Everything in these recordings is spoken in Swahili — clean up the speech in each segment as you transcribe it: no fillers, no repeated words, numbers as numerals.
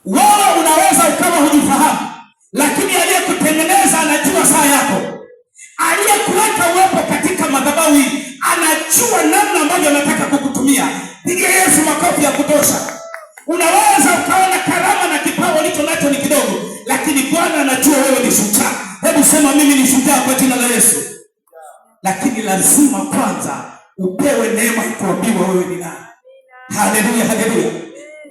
Wewe unaweza ukawa hujifahamu, lakini aliyekutengeneza anajua saa yako. Aliyekuweka uwepo katika madhabahu anajua namna ambavyo anataka kukutumia. Pigia Yesu makofi ya kutosha. Unaweza ukaona karama na kipawa ulicho nacho ni kidogo, lakini Bwana anajua wewe ni shujaa. Hebu sema mimi ni shujaa kwa jina la Yesu. Lakini lazima kwanza upewe neema kuambiwa wewe ni nani. Haleluya, haleluya.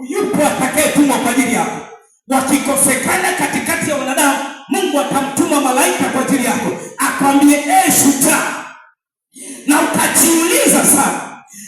Yupo atakayetumwa kwa ajili yako. Wakikosekana katikati ya wanadamu, Mungu atamtuma malaika kwa ajili yako akwambie shujaa. Na utajiuliza sana,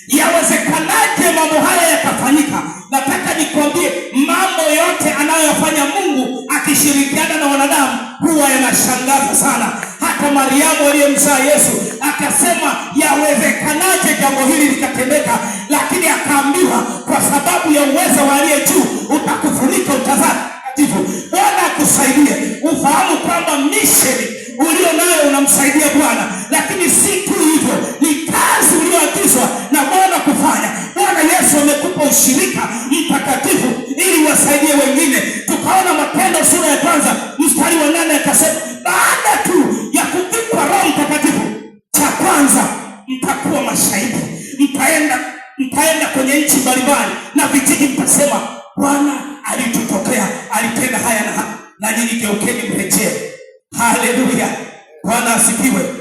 yawezekanaje mambo haya yakafanyika? Nataka nikwambie, mambo yote anayofanya Mungu akishirikiana na wanadamu huwa yanashangaza sana. Hata Mariamu aliyemzaa Yesu akasema, yawezekanaje jambo hili likatendeka? Lakini akaambiwa, kwa sababu ya uwezo wa aliye juu utakufunika, utazaa takatifu. Bwana akusaidie ufahamu kwamba misheni ulio nayo unamsaidia Bwana, lakini si tu hivyo, ni kazi ulioagizwa na Bwana kufanya. Bwana Yesu amekupa ushirika mtakatifu ili wasaidie wengine. Tukaona Matendo sura ya 1 mstari wa 8 akasema, baada tu ya kuvikwa Roho Mtakatifu, cha kwanza mtakuwa mashahidi. Mtaenda kwenye nchi mbalimbali na vijiji, mtasema Bwana alitutokea, alitenda haya na nyinyi geukeni mrejee. Haleluya, Bwana asifiwe.